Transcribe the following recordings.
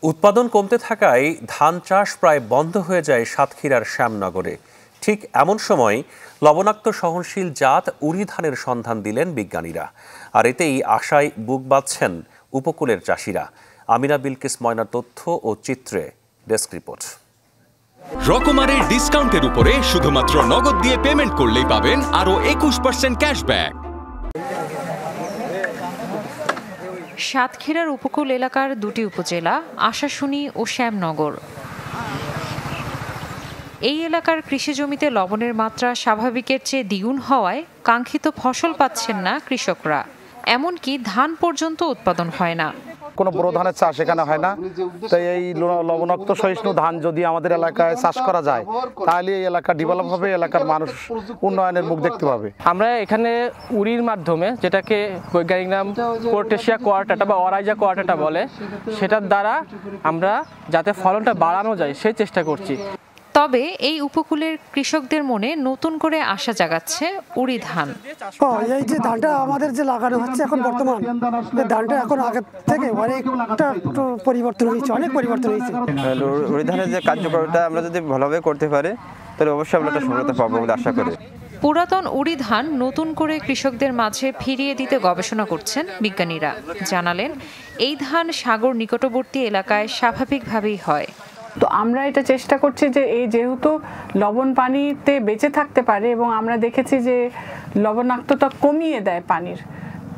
উৎপাদন কমতে থাকায় ধান চাষ প্রায় বন্ধ হয়ে যায় সাতক্ষীরার শ্যামনগরে। ঠিক এমন সময় লবণাক্ত সহনশীল জাত উরি ধানের সন্ধান দিলেন বিজ্ঞানীরা, আর এতেই আশায় বুক বাঁধছেন উপকূলের চাষিরা। আমিনা বিলকিস ময়নার তথ্য ও চিত্রে ডেস্ক রিপোর্ট। রকমারের ডিসকাউন্টের উপরে শুধুমাত্র নগদ দিয়ে পেমেন্ট করলেই পাবেন আরো 21% ক্যাশব্যাক। সাতক্ষীরার উপকূল এলাকার দুটি উপজেলা আশাশুনি ও শ্যামনগর। এই এলাকার কৃষি জমিতে লবণের মাত্রা স্বাভাবিকের চেয়ে দ্বিগুণ হওয়ায় কাঙ্ক্ষিত ফসল পাচ্ছেন না কৃষকরা, এমনকি ধান পর্যন্ত উৎপাদন হয় না। কোনো বড় ধানের চাষ এখানে হয় না, তাই এই লবণাক্ত সহিষ্ণু ধান যদি আমাদের এলাকায় চাষ করা যায় তাহলে এই এলাকা ডেভেলপ হবে, এলাকার মানুষ উন্নয়নের মুখ দেখতে পাবে। আমরা এখানে উরির মাধ্যমে, যেটাকে বৈজ্ঞানিক নাম পোর্টেশিয়া কোয়ার্টাটা বা অরাইজা কোয়ার্টাটা বলে, সেটার দ্বারা আমরা যাতে ফলনটা বাড়ানো যায় সেই চেষ্টা করছি। তবে এই উপকূলের কৃষকদের মনে নতুন করে আশা জাগাচ্ছে উরি ধান। এই যে ধানটা আমাদের যে লাগানো হচ্ছে এখন বর্তমান, ধানটা এখন আগের থেকে অনেকটা পরিবর্তন হয়েছে, অনেক পরিবর্তন হয়েছে। উরি ধানের যে কার্যকরতা আমরা যদি ভালোভাবে করতে পারি তাহলে অবশ্যই আমরা একটা সফলতা পাবো বলে আশা করি। পুরাতন উরি ধান নতুন করে কৃষকদের মাঝে ফিরিয়ে দিতে গবেষণা করছেন বিজ্ঞানীরা। জানালেন, এই ধান সাগর নিকটবর্তী এলাকায় স্বাভাবিকভাবেই হয়। তো আমরা এটা চেষ্টা করছি যে এই যেহেতু লবণ পানিতে বেঁচে থাকতে পারে এবং আমরা দেখেছি যে লবণাক্ততা কমিয়ে দেয় পানির,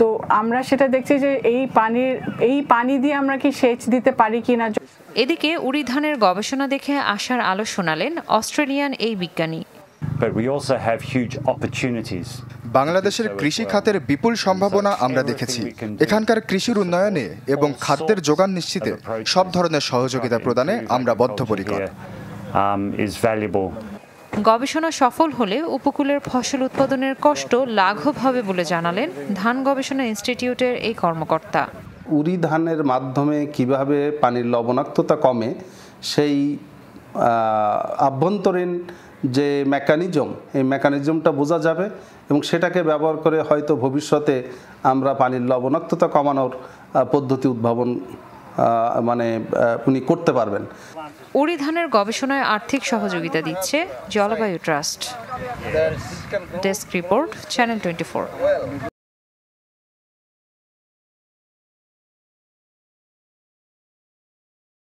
তো আমরা সেটা দেখছি যে এই পানি দিয়ে আমরা কি সেচ দিতে পারি কিনা। এদিকে উরি ধানের গবেষণা দেখে আশার আলো শোনালেন অস্ট্রেলিয়ান এই বিজ্ঞানী। বাংলাদেশের কৃষি খাতের বিপুল সম্ভাবনা আমরা দেখেছি। এখানকার কৃষির উন্নয়নে এবং খাদ্যের যোগান নিশ্চিতে সব ধরনের সহযোগিতা প্রদানে আমরা বদ্ধপরিকর। গবেষণা সফল হলে উপকূলের ফসল উৎপাদনের কষ্ট লাঘব হবে বলে জানালেন ধান গবেষণা ইনস্টিটিউটের এই কর্মকর্তা। উরি ধানের মাধ্যমে কিভাবে পানির লবণাক্ততা কমে সেই আভ্যন্তরীণ যে মেকানিজম, এই মেকানিজমটা বোঝা যাবে এবং সেটাকে ব্যবহার করে হয়তো ভবিষ্যতে আমরা পানির লবণাক্ততা কমানোর পদ্ধতি উদ্ভাবন উনি করতে পারবেন। উরি ধানের গবেষণায় আর্থিক সহযোগিতা দিচ্ছে জলবায়ু ট্রাস্ট। Desk report, channel 24।